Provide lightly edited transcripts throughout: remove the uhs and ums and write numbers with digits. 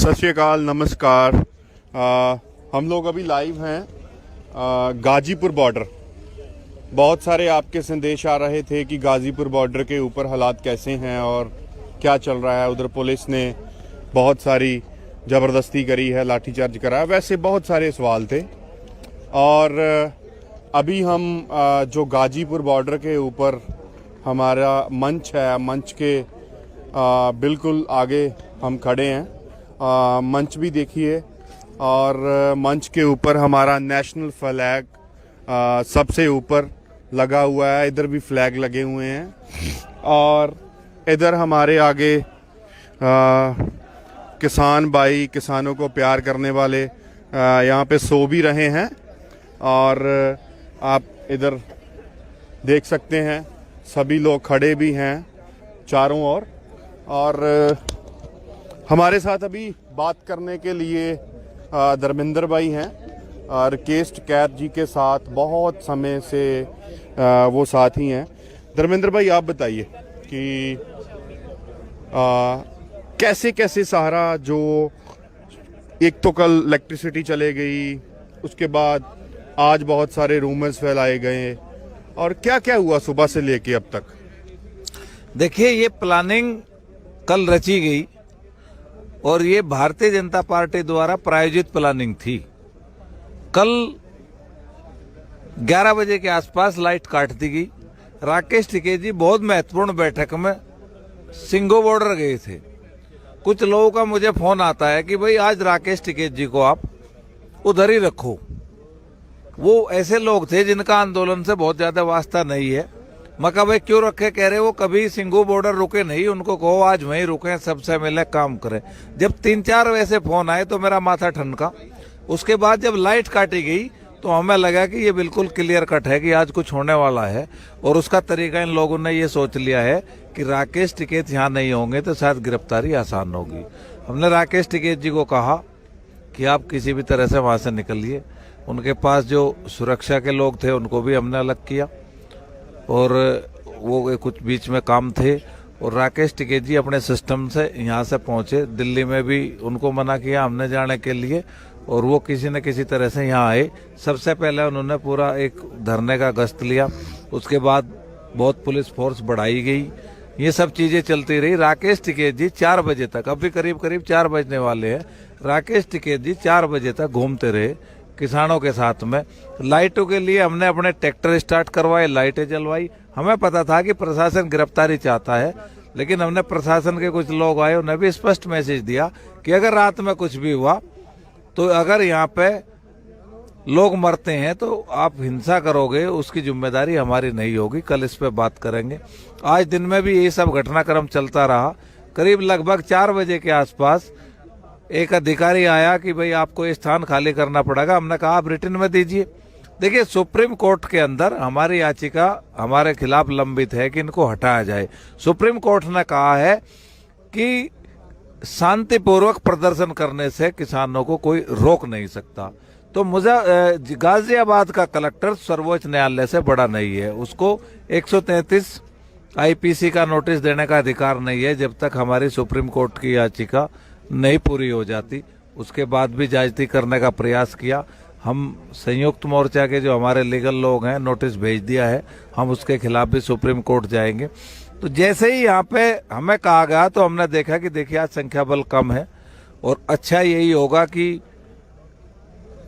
सत श्री अकाल, नमस्कार। हम लोग अभी लाइव हैं गाजीपुर बॉर्डर। बहुत सारे आपके संदेश आ रहे थे कि गाजीपुर बॉर्डर के ऊपर हालात कैसे हैं और क्या चल रहा है। उधर पुलिस ने बहुत सारी ज़बरदस्ती करी है, लाठीचार्ज करा है, वैसे बहुत सारे सवाल थे। और अभी हम जो गाजीपुर बॉर्डर के ऊपर हमारा मंच है, मंच के बिल्कुल आगे हम खड़े हैं। मंच भी देखिए और मंच के ऊपर हमारा नेशनल फ्लैग सबसे ऊपर लगा हुआ है। इधर भी फ्लैग लगे हुए हैं और इधर हमारे आगे किसान भाई, किसानों को प्यार करने वाले यहाँ पे सो भी रहे हैं। और आप इधर देख सकते हैं सभी लोग खड़े भी हैं चारों ओर। और हमारे साथ अभी बात करने के लिए धर्मेंद्र भाई हैं और केस्ट कैद जी के साथ बहुत समय से वो साथी हैं। धर्मेंद्र भाई, आप बताइए कि कैसे कैसे सहारा, जो एक तो कल इलेक्ट्रिसिटी चले गई, उसके बाद आज बहुत सारे रूमर्स फैलाए गए, और क्या क्या हुआ सुबह से लेके अब तक। देखिए, ये प्लानिंग कल रची गई और ये भारतीय जनता पार्टी द्वारा प्रायोजित प्लानिंग थी। कल 11 बजे के आसपास लाइट काट दी गई। राकेश टिकैत जी बहुत महत्वपूर्ण बैठक में सिंगो बॉर्डर गए थे। कुछ लोगों का मुझे फोन आता है कि भाई आज राकेश टिकैत जी को आप उधर ही रखो। वो ऐसे लोग थे जिनका आंदोलन से बहुत ज्यादा वास्ता नहीं है। मैं कहा भाई क्यों रखे? कह रहे वो कभी सिंगो बॉर्डर रुके नहीं, उनको कहो आज वहीं रुके, सबसे मिले काम करें। जब 3-4 वैसे फोन आए तो मेरा माथा ठनका। उसके बाद जब लाइट काटी गई तो हमें लगा कि ये बिल्कुल क्लियर कट है कि आज कुछ होने वाला है। और उसका तरीका इन लोगों ने ये सोच लिया है कि राकेश टिकैत यहाँ नहीं होंगे तो शायद गिरफ्तारी आसान होगी। हमने राकेश टिकैत जी को कहा कि आप किसी भी तरह से वहां से निकलिए। उनके पास जो सुरक्षा के लोग थे उनको भी हमने अलग किया और वो कुछ बीच में काम थे। और राकेश टिकैत जी अपने सिस्टम से यहाँ से पहुंचे। दिल्ली में भी उनको मना किया हमने जाने के लिए और वो किसी न किसी तरह से यहाँ आए। सबसे पहले उन्होंने पूरा एक धरने का गश्त लिया, उसके बाद बहुत पुलिस फोर्स बढ़ाई गई, ये सब चीजें चलती रही। राकेश टिकैत जी 4 बजे तक, अभी करीब करीब 4 बजने वाले हैं, राकेश टिकैत जी 4 बजे तक घूमते रहे किसानों के साथ में। लाइटों के लिए हमने अपने ट्रैक्टर स्टार्ट करवाए, लाइटें जलवाई। हमें पता था कि प्रशासन गिरफ्तारी चाहता है, लेकिन हमने प्रशासन के कुछ लोग आए, उन्हें भी स्पष्ट मैसेज दिया कि अगर रात में कुछ भी हुआ तो अगर यहाँ पे लोग मरते हैं तो आप हिंसा करोगे, उसकी जिम्मेदारी हमारी नहीं होगी। कल इस पे बात करेंगे। आज दिन में भी ये सब घटनाक्रम चलता रहा। करीब लगभग 4 बजे के आसपास एक अधिकारी आया कि भाई आपको ये स्थान खाली करना पड़ेगा। हमने कहा आप रिटर्न में दीजिए। देखिए, सुप्रीम कोर्ट के अंदर हमारी याचिका हमारे खिलाफ लंबित है कि इनको हटाया जाए। सुप्रीम कोर्ट ने कहा है कि शांतिपूर्वक प्रदर्शन करने से किसानों को कोई रोक नहीं सकता। तो मुझे गाजियाबाद का कलेक्टर सर्वोच्च न्यायालय से बड़ा नहीं है, उसको 133 आईपीसी का नोटिस देने का अधिकार नहीं है जब तक हमारी सुप्रीम कोर्ट की याचिका नहीं पूरी हो जाती। उसके बाद भी ज्यादती करने का प्रयास किया। हम संयुक्त मोर्चा के जो हमारे लीगल लोग हैं, नोटिस भेज दिया है, हम उसके खिलाफ भी सुप्रीम कोर्ट जाएंगे। तो जैसे ही यहाँ पे हमें कहा गया तो हमने देखा कि देखिए आज संख्या बल कम है और अच्छा यही होगा कि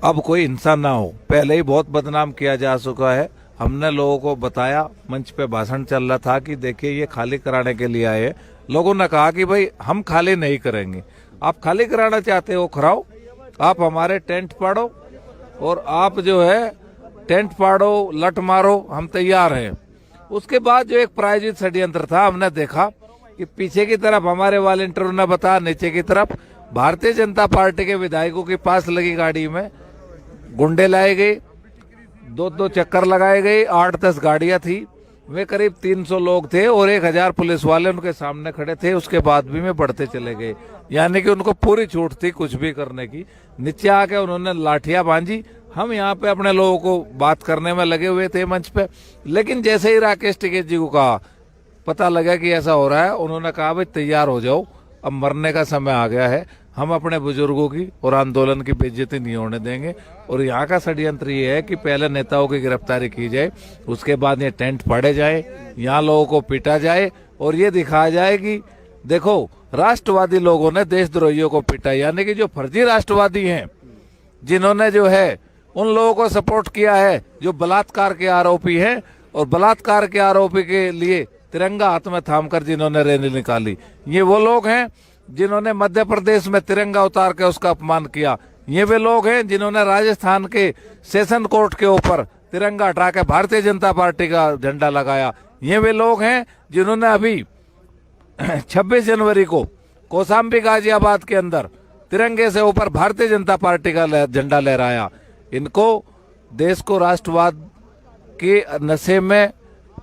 अब कोई हिंसा ना हो। पहले ही बहुत बदनाम किया जा चुका है। हमने लोगों को बताया, मंच पे भाषण चल रहा था कि देखिए ये खाली कराने के लिए आए। लोगों ने कहा कि भाई हम खाली नहीं करेंगे, आप खाली कराना चाहते हो कराओ, आप हमारे टेंट पाड़ो और आप जो है टेंट पाड़ो, लट मारो, हम तैयार हैं। उसके बाद जो एक प्रायोजित षड्यंत्र था, हमने देखा कि पीछे की तरफ हमारे वॉलंटियरों ने बताया, नीचे की तरफ भारतीय जनता पार्टी के विधायकों के पास लगी गाड़ी में गुंडे लाए गए, 2-2 चक्कर लगाए गए, 8-10 गाड़ियां थी, वे करीब 300 लोग थे और 1000 पुलिस वाले उनके सामने खड़े थे। उसके बाद भी में बढ़ते चले गए, यानी कि उनको पूरी छूट थी कुछ भी करने की। नीचे आके उन्होंने लाठियां बांधी। हम यहाँ पे अपने लोगों को बात करने में लगे हुए थे मंच पे, लेकिन जैसे ही राकेश टिकैत जी को कहा, पता लगा कि ऐसा हो रहा है, उन्होंने कहा भाई तैयार हो जाओ, अब मरने का समय आ गया है। हम अपने बुजुर्गों की और आंदोलन की बेइज्जती नहीं होने देंगे। और यहाँ का षड्यंत्र ये है कि पहले नेताओं की गिरफ्तारी की जाए, उसके बाद ये टेंट फाड़े जाए, यहाँ लोगों को पीटा जाए और ये दिखाया जाए कि देखो राष्ट्रवादी लोगों ने देशद्रोहियों को पीटा, यानी कि जो फर्जी राष्ट्रवादी हैं, जिन्होंने जो है उन लोगों को सपोर्ट किया है जो बलात्कार के आरोपी हैं, और बलात्कार के आरोपी के लिए तिरंगा हाथ में थामकर जिन्होंने रैली निकाली, ये वो लोग हैं जिन्होंने मध्य प्रदेश में तिरंगा उतार के उसका अपमान किया। ये वे लोग हैं जिन्होंने राजस्थान के सेशन कोर्ट के ऊपर तिरंगा हटा के भारतीय जनता पार्टी का झंडा लगाया। ये वे लोग हैं जिन्होंने अभी 26 जनवरी को कौशाम्बी गाजियाबाद के अंदर तिरंगे से ऊपर भारतीय जनता पार्टी का झंडा लहराया। इनको देश को राष्ट्रवाद के नशे में,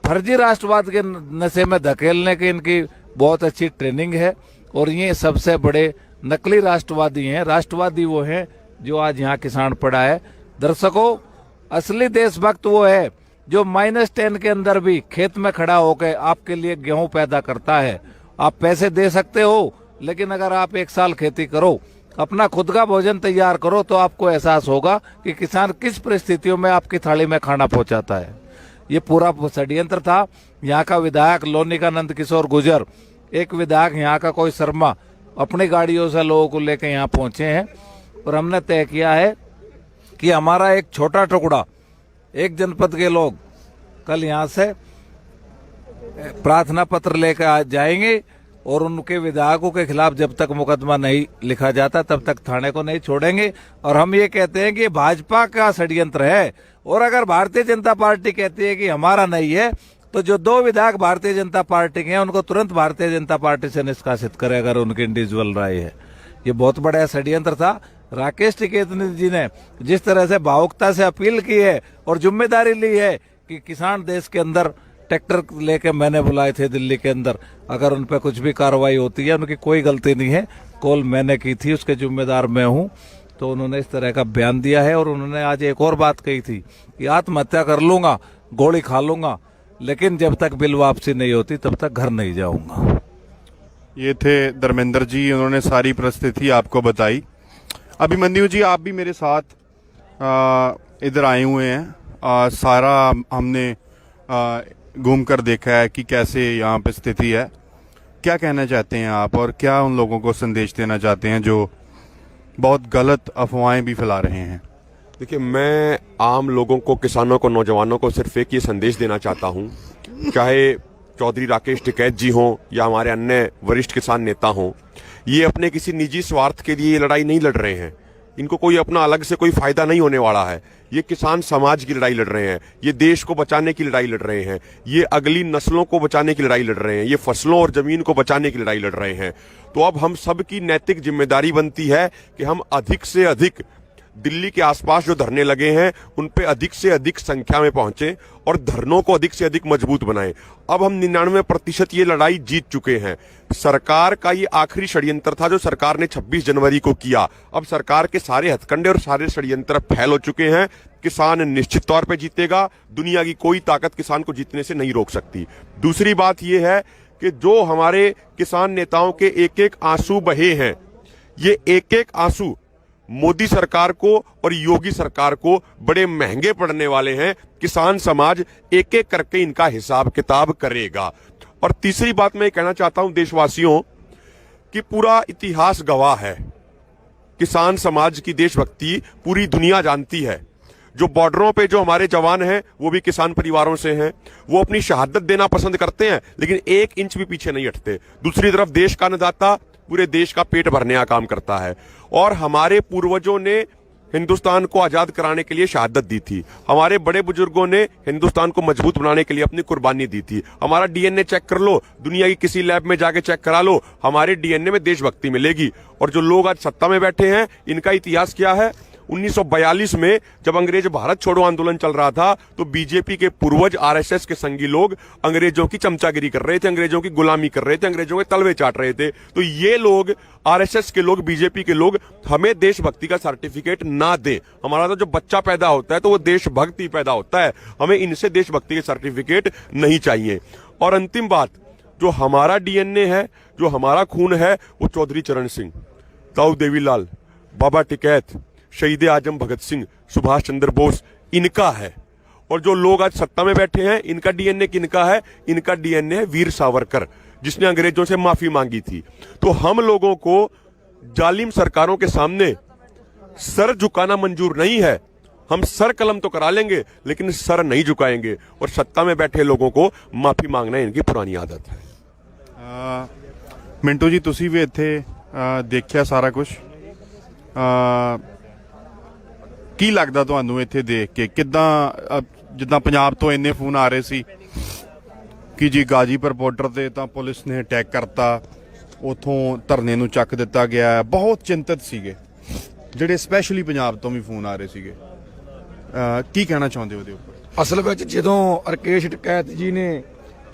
फर्जी राष्ट्रवाद के नशे में धकेलने की इनकी बहुत अच्छी ट्रेनिंग है। और ये सबसे बड़े नकली राष्ट्रवादी हैं। राष्ट्रवादी वो हैं जो आज यहाँ किसान पड़ा है। दर्शकों, असली देशभक्त वो है जो -10 के अंदर भी खेत में खड़ा होकर आपके लिए गेहूं पैदा करता है। आप पैसे दे सकते हो, लेकिन अगर आप 1 साल खेती करो, अपना खुद का भोजन तैयार करो, तो आपको एहसास होगा कि किसान किस परिस्थितियों में आपकी थाली में खाना पहुंचाता है। ये पूरा षड्यंत्र था। यहाँ का विधायक लोनिका नंद किशोर गुर्जर, एक विधायक यहाँ का कोई शर्मा, अपनी गाड़ियों से लोगों को लेकर यहाँ पहुंचे हैं और हमने तय किया है कि हमारा एक छोटा टुकड़ा, एक जनपद के लोग कल यहाँ से प्रार्थना पत्र लेकर जाएंगे और उनके विधायकों के खिलाफ जब तक मुकदमा नहीं लिखा जाता तब तक थाने को नहीं छोड़ेंगे। और हम ये कहते हैं कि भाजपा का षड्यंत्र है, और अगर भारतीय जनता पार्टी कहती है कि हमारा नहीं है, तो जो 2 विधायक भारतीय जनता पार्टी के हैं उनको तुरंत भारतीय जनता पार्टी से निष्कासित करे, अगर उनकी इंडिविजुअल राय है। ये बहुत बड़ा षड्यंत्र था। राकेश टिकैत जी ने जिस तरह से भावुकता से अपील की है और जिम्मेदारी ली है कि किसान देश के अंदर ट्रैक्टर लेके मैंने बुलाए थे दिल्ली के अंदर, अगर उन पर कुछ भी कार्रवाई होती है, उनकी कोई गलती नहीं है, कॉल मैंने की थी, उसके जिम्मेदार मैं हूं, तो उन्होंने इस तरह का बयान दिया है। और उन्होंने आज एक और बात कही थी कि आत्महत्या कर लूंगा, गोली खा लूंगा, लेकिन जब तक बिल वापसी नहीं होती तब तक घर नहीं जाऊंगा। ये थे धर्मेंद्र जी, उन्होंने सारी परिस्थिति आपको बताई। अभिमन्यु जी, आप भी मेरे साथ इधर आए हुए हैं। सारा हमने घूम कर देखा है कि कैसे यहाँ पे स्थिति है। क्या कहना चाहते हैं आप, और क्या उन लोगों को संदेश देना चाहते हैं जो बहुत गलत अफवाहें भी फैला रहे हैं? देखिए, मैं आम लोगों को, किसानों को, नौजवानों को सिर्फ एक ये संदेश देना चाहता हूँ, चाहे चौधरी राकेश टिकैत जी हों या हमारे अन्य वरिष्ठ किसान नेता हों, ये अपने किसी निजी स्वार्थ के लिए ये लड़ाई नहीं लड़ रहे हैं। इनको कोई अपना अलग से कोई फायदा नहीं होने वाला है। ये किसान समाज की लड़ाई लड़ रहे हैं, ये देश को बचाने की लड़ाई लड़ रहे हैं, ये अगली नस्लों को बचाने की लड़ाई लड़ रहे हैं, ये फसलों और जमीन को बचाने की लड़ाई लड़ रहे हैं। तो अब हम सब की नैतिक जिम्मेदारी बनती है कि हम अधिक से अधिक दिल्ली के आसपास जो धरने लगे हैं उन पे अधिक से अधिक संख्या में पहुंचे और धरनों को अधिक से अधिक मजबूत बनाएं। अब हम 99% ये लड़ाई जीत चुके हैं। सरकार का ये आखिरी षड्यंत्र था जो सरकार ने 26 जनवरी को किया। अब सरकार के सारे हथकंडे और सारे षड्यंत्र फैल हो चुके हैं। किसान निश्चित तौर पे जीतेगा। दुनिया की कोई ताकत किसान को जीतने से नहीं रोक सकती। दूसरी बात यह है कि जो हमारे किसान नेताओं के एक एक आंसू बहे हैं, ये एक एक आंसू मोदी सरकार को और योगी सरकार को बड़े महंगे पड़ने वाले हैं। किसान समाज एक एक करके इनका हिसाब किताब करेगा। और तीसरी बात मैं कहना चाहता हूं देशवासियों कि पूरा इतिहास गवाह है, किसान समाज की देशभक्ति पूरी दुनिया जानती है। जो बॉर्डरों पे जो हमारे जवान हैं वो भी किसान परिवारों से हैं, वो अपनी शहादत देना पसंद करते हैं लेकिन 1 इंच भी पीछे नहीं हटते। दूसरी तरफ देश का अन्नदाता पूरे देश का पेट भरने का काम करता है। और हमारे पूर्वजों ने हिंदुस्तान को आजाद कराने के लिए शहादत दी थी। हमारे बड़े बुजुर्गों ने हिंदुस्तान को मजबूत बनाने के लिए अपनी कुर्बानी दी थी। हमारा डीएनए चेक कर लो, दुनिया की किसी लैब में जाके चेक करा लो, हमारे डीएनए में देशभक्ति मिलेगी। और जो लोग आज सत्ता में बैठे हैं, इनका इतिहास क्या है? 1942 में जब अंग्रेज भारत छोड़ो आंदोलन चल रहा था तो बीजेपी के पूर्वज आरएसएस के संगी लोग अंग्रेजों की चमचागिरी कर रहे थे, अंग्रेजों की गुलामी कर रहे थे, अंग्रेजों के तलवे चाट रहे थे। तो ये लोग, आरएसएस के लोग, बीजेपी के लोग हमें देशभक्ति का सर्टिफिकेट ना दें। हमारा तो जो बच्चा पैदा होता है तो वो देशभक्ति पैदा होता है, हमें इनसे देशभक्ति के सर्टिफिकेट नहीं चाहिए। और अंतिम बात, जो हमारा डीएनए है, जो हमारा खून है, वो चौधरी चरण सिंह, ताऊ देवीलाल, बाबा टिकैत, शहीद आजम भगत सिंह, सुभाष चंद्र बोस इनका है। और जो लोग आज सत्ता में बैठे हैं, इनका डीएनए किनका है? इनका डीएनए है वीर सावरकर, जिसने अंग्रेजों से माफी मांगी थी। तो हम लोगों को जालिम सरकारों के सामने सर झुकाना मंजूर नहीं है। हम सर कलम तो करा लेंगे, लेकिन सर नहीं झुकाएंगे। और सत्ता में बैठे लोगों को माफी मांगना इनकी पुरानी आदत है। ਮਿੰਟੂ ਜੀ ਤੁਸੀਂ ਵੀ ਇੱਥੇ ਦੇਖਿਆ ਸਾਰਾ ਕੁਝ, ਕੀ ਲੱਗਦਾ ਤੁਹਾਨੂੰ ਇੱਥੇ ਦੇਖ ਕੇ? ਕਿੱਦਾਂ ਜਿੱਦਾਂ ਪੰਜਾਬ ਤੋਂ ਇੰਨੇ ਫੋਨ ਆ ਰਹੇ ਸੀ ਕਿ ਜੀ ਗਾਜੀਪੁਰ ਬਾਰਡਰ ਤੇ ਤਾਂ ਪੁਲਿਸ ਨੇ ਅਟੈਕ ਕਰਤਾ, ਉਥੋਂ ਧਰਨੇ ਨੂੰ ਚੱਕ ਦਿੱਤਾ ਗਿਆ, ਬਹੁਤ ਚਿੰਤਤ ਸੀਗੇ ਜਿਹੜੇ ਸਪੈਸ਼ਲੀ ਪੰਜਾਬ ਤੋਂ ਵੀ ਫੋਨ ਆ ਰਹੇ ਸੀਗੇ, ਕੀ ਕਹਿਣਾ ਚਾਹੁੰਦੇ ਉਹਦੇ ਉੱਪਰ? ਅਸਲ ਵਿੱਚ ਜਦੋਂ ਰਕੇਸ਼ ਟਕੈਤ ਜੀ ਨੇ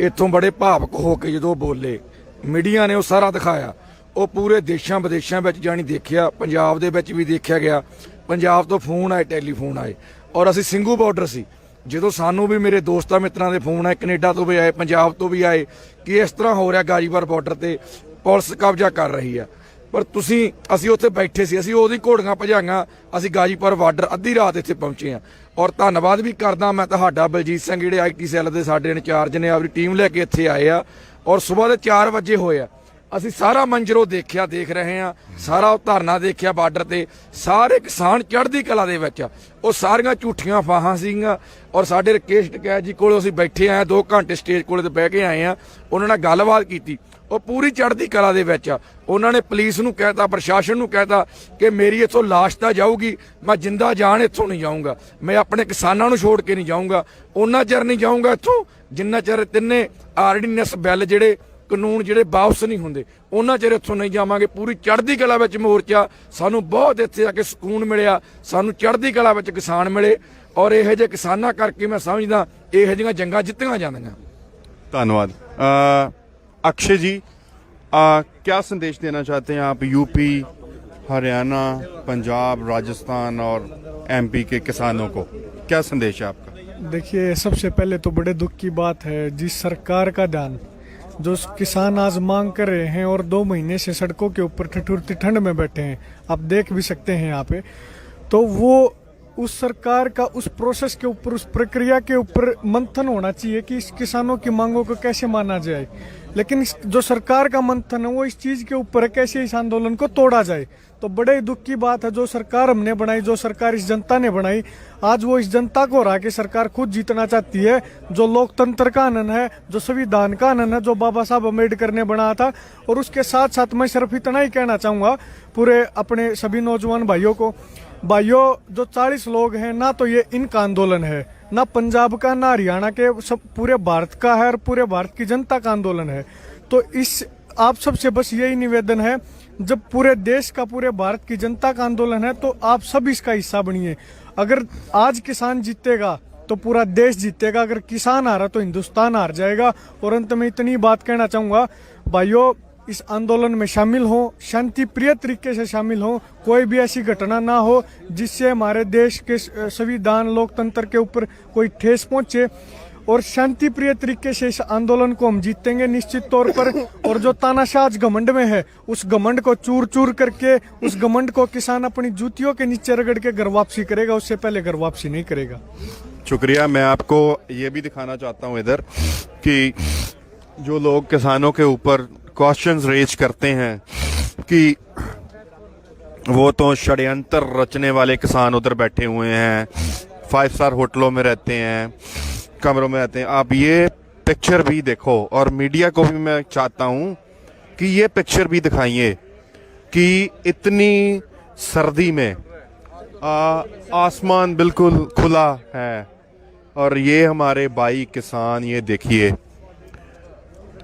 ਇੱਥੋਂ ਬੜੇ ਭਾਵਕ ਹੋ ਕੇ ਜਦੋਂ ਬੋਲੇ, ਮੀਡੀਆ ਨੇ ਉਹ ਸਾਰਾ ਦਿਖਾਇਆ। ਉਹ ਪੂਰੇ ਦੇਸ਼ਾਂ ਵਿਦੇਸ਼ਾਂ ਵਿੱਚ ਜਾਣੀ ਦੇਖਿਆ, ਪੰਜਾਬ ਦੇ ਵਿੱਚ ਵੀ ਦੇਖਿਆ ਗਿਆ। ਪੰਜਾਬ ਤੋਂ ਫੋਨ ਆਏ, ਟੈਲੀਫੋਨ ਆਏ, ਔਰ ਅਸੀਂ ਸਿੰਘੂ ਬਾਰਡਰ ਸੀ। ਜਦੋਂ ਸਾਨੂੰ ਵੀ ਮੇਰੇ ਦੋਸਤਾਂ ਮਿੱਤਰਾਂ ਦੇ ਫੋਨ ਆਏ, ਕੈਨੇਡਾ ਤੋਂ ਵੀ ਆਏ, ਪੰਜਾਬ ਤੋਂ ਵੀ ਆਏ ਕਿ ਇਸ ਤਰ੍ਹਾਂ ਹੋ ਰਿਹਾ ਗਾਜੀਪੁਰ ਬਾਰਡਰ ਤੇ ਪੁਲਿਸ ਕਬਜ਼ਾ ਕਰ ਰਹੀ ਆ। ਪਰ ਅਸੀਂ ਉੱਥੇ ਬੈਠੇ ਸੀ, ਅਸੀਂ ਉਹਦੀ ਘੋੜੀਆਂ ਭਜਾਈਆਂ, ਅਸੀਂ ਗਾਜੀਪੁਰ ਬਾਰਡਰ ਅੱਧੀ ਰਾਤ ਇੱਥੇ ਪਹੁੰਚੇ ਆ। ਔਰ ਧੰਨਵਾਦ ਵੀ ਕਰਦਾ ਮੈਂ ਤੁਹਾਡਾ ਬਲਜੀਤ ਸਿੰਘ, ਜਿਹੜੇ ਆਈਟੀ ਸੈੱਲ ਦੇ ਸਾਡੇ ਇੰਚਾਰਜ ਨੇ, ਆਪਣੀ ਟੀਮ ਲੈ ਕੇ ਇੱਥੇ ਆਏ ਆ। ਔਰ ਸਵੇਰ ਦੇ 4 ਵਜੇ ਹੋਏ ਆ, ਅਸੀਂ ਸਾਰਾ ਮੰਜ਼ਰ ਉਹ ਦੇਖਿਆ, ਦੇਖ ਰਹੇ ਆ ਸਾਰਾ ਉਹ ਧਰਨਾ ਦੇਖਿਆ ਬਾਰਡਰ ਤੇ। ਸਾਰੇ ਕਿਸਾਨ ਚੜ੍ਹਦੀ ਕਲਾ ਦੇ ਵਿੱਚ ਆ। ਉਹ ਸਾਰੀਆਂ ਝੂਠੀਆਂ ਫਾਹਾਂ ਸੀਗੀਆਂ। ਔਰ ਸਾਡੇ ਰਕੇਸ਼ ਟਕੈਤ ਜੀ ਕੋਲ ਅਸੀਂ ਬੈਠੇ ਆਏ, 2 ਘੰਟੇ ਸਟੇਜ ਕੋਲੇ ਤੇ ਬਹਿ ਕੇ ਆਏ ਆ, ਉਹਨਾਂ ਨਾਲ ਗੱਲਬਾਤ ਕੀਤੀ। ਉਹ ਪੂਰੀ ਚੜ੍ਹਦੀ ਕਲਾ ਦੇ ਵਿੱਚ ਆ। ਉਹਨਾਂ ਨੇ ਪੁਲਿਸ ਨੂੰ ਕਹਿਤਾ, ਪ੍ਰਸ਼ਾਸਨ ਨੂੰ ਕਹਿਤਾ ਕਿ ਮੇਰੀ ਇੱਥੋਂ ਲਾਸ਼ ਤਾਂ ਜਾਊਗੀ, ਮੈਂ ਜਿੰਦਾ ਜਾਨ ਇੱਥੋਂ ਨਹੀਂ ਜਾਊਂਗਾ, ਮੈਂ ਆਪਣੇ ਕਿਸਾਨਾਂ ਨੂੰ ਛੋੜ ਕੇ ਨਹੀਂ ਜਾਊਂਗਾ। ਉਹਨਾਂ ਚਿਰ ਨਹੀਂ ਜਾਊਂਗਾ ਇੱਥੋਂ ਜਿੰਨਾ ਚਿਰ ਤਿੰਨੇ ਆਰਡੀਨੈਂਸ ਬਿੱਲ ਜਿਹੜੇ ਕਾਨੂੰਨ ਜਿਹੜੇ ਵਾਪਸ ਨਹੀਂ ਹੁੰਦੇ, ਉਹਨਾਂ ਚਿਰ ਇੱਥੋਂ ਨਹੀਂ ਜਾਵਾਂਗੇ। ਪੂਰੀ ਚੜ੍ਹਦੀ ਕਲਾ ਵਿੱਚ ਮੋਰਚਾ, ਸਾਨੂੰ ਬਹੁਤ ਇੱਥੇ ਆ ਕੇ ਸਕੂਨ ਮਿਲਿਆ, ਸਾਨੂੰ ਚੜ੍ਹਦੀ ਕਲਾ ਵਿੱਚ ਕਿਸਾਨ ਮਿਲੇ। ਔਰ ਇਹੋ ਜਿਹੇ ਕਿਸਾਨਾਂ ਕਰਕੇ ਮੈਂ ਸਮਝਦਾ ਇਹੋ ਜਿਹੀਆਂ ਜੰਗਾਂ ਜਿੱਤੀਆਂ ਜਾਂਦੀਆਂ। धन्यवाद। अक्षय जी, क्या संदेश देना चाहते हैं आप यूपी, हरियाणा, पंजाब, राजस्थान और एमपी के किसानों को? क्या संदेश है आपका? देखिए, सबसे पहले तो बड़े दुख की बात है जिस सरकार का ध्यान जो किसान आज मांग कर रहे हैं और 2 महीने से सड़कों के ऊपर ठिठुरती ठंड में बैठे हैं, आप देख भी सकते हैं यहाँ पे, तो वो उस सरकार का उस प्रोसेस के ऊपर, उस प्रक्रिया के ऊपर मंथन होना चाहिए कि इस किसानों की मांगों को कैसे माना जाए। लेकिन जो सरकार का मंथन है वो इस चीज के ऊपर है कैसे इस आंदोलन को तोड़ा जाए। तो बड़े दुख की बात है, जो सरकार हमने बनाई, जो सरकार इस जनता ने बनाई, आज वो इस जनता को हरा के सरकार खुद जीतना चाहती है। जो लोकतंत्र का आनंद है, जो संविधान का आनंद है, जो बाबा साहब अम्बेडकर ने बनाया था। और उसके साथ साथ मैं सिर्फ इतना ही कहना चाहूँगा पूरे अपने सभी नौजवान भाइयों को, भाइयों जो 40 लोग हैं ना, तो ये इनका आंदोलन है, ना पंजाब का, ना हरियाणा के, सब पूरे भारत का है और पूरे भारत की जनता का आंदोलन है। तो इस आप सबसे बस यही निवेदन है, जब पूरे देश का, पूरे भारत की जनता का आंदोलन है तो आप सब इसका हिस्सा बनिए। अगर आज किसान जीतेगा तो पूरा देश जीतेगा, अगर किसान हारा तो हिंदुस्तान हार जाएगा। और अंत में इतनी बात कहना चाहूँगा, भाइयों इस आंदोलन में शामिल हो, शांति प्रिय तरीके से शामिल हो, कोई भी ऐसी घटना ना हो जिससे हमारे देश के संविधान, लोकतंत्र के ऊपर कोई ठेस पहुंचे। और शांति प्रिय तरीके से इस आंदोलन को हम जीतेंगे निश्चित तौर पर। और जो तानाशाह घमंड में है, उस घमंड को चूर चूर करके, उस घमंड को किसान अपनी जूतियों के नीचे रगड़ के घर वापसी करेगा, उससे पहले घर वापसी नहीं करेगा। शुक्रिया। मैं आपको ये भी दिखाना चाहता हूँ इधर कि जो लोग किसानों के ऊपर क्वेश्चंस रेज करते हैं कि वो तो षड्यंत्र रचने वाले किसान उधर बैठे हुए हैं, 5 स्टार होटलों में रहते हैं, कमरों में रहते हैं। आप ये पिक्चर भी देखो, और मीडिया को भी मैं चाहता हूँ कि ये पिक्चर भी दिखाइए कि इतनी सर्दी में आसमान बिल्कुल खुला है और ये हमारे भाई किसान, ये देखिए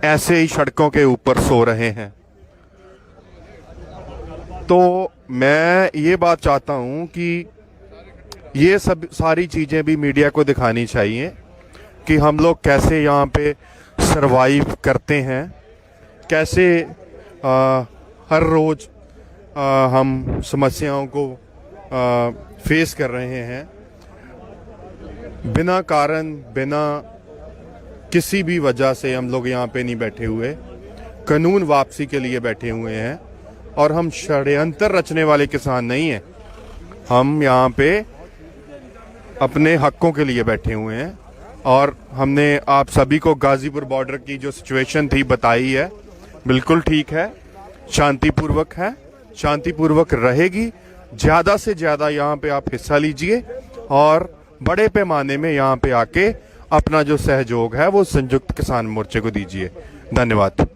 ऐसे ही सड़कों के ऊपर सो रहे हैं। तो मैं ये बात चाहता हूं कि ये सब सारी चीज़ें भी मीडिया को दिखानी चाहिए कि हम लोग कैसे यहाँ पे सरवाइव करते हैं, कैसे हर रोज़ हम समस्याओं को फेस कर रहे हैं, बिना कारण, बिना किसी भी वजह से हम लोग यहाँ पे नहीं बैठे हुए, कानून वापसी के लिए बैठे हुए हैं। और हम षड्यंत्र रचने वाले किसान नहीं हैं। हम यहाँ पे अपने हकों के लिए बैठे हुए हैं और हमने आप सभी को गाजीपुर बॉर्डर की जो सिचुएशन थी बताई है, बिल्कुल ठीक है, शांतिपूर्वक है, शांतिपूर्वक रहेगी। ज़्यादा से ज़्यादा यहाँ पे आप हिस्सा लीजिए और बड़े पैमाने में यहाँ पे आके अपना जो सहयोग है वो संयुक्त किसान मोर्चे को दीजिए। धन्यवाद।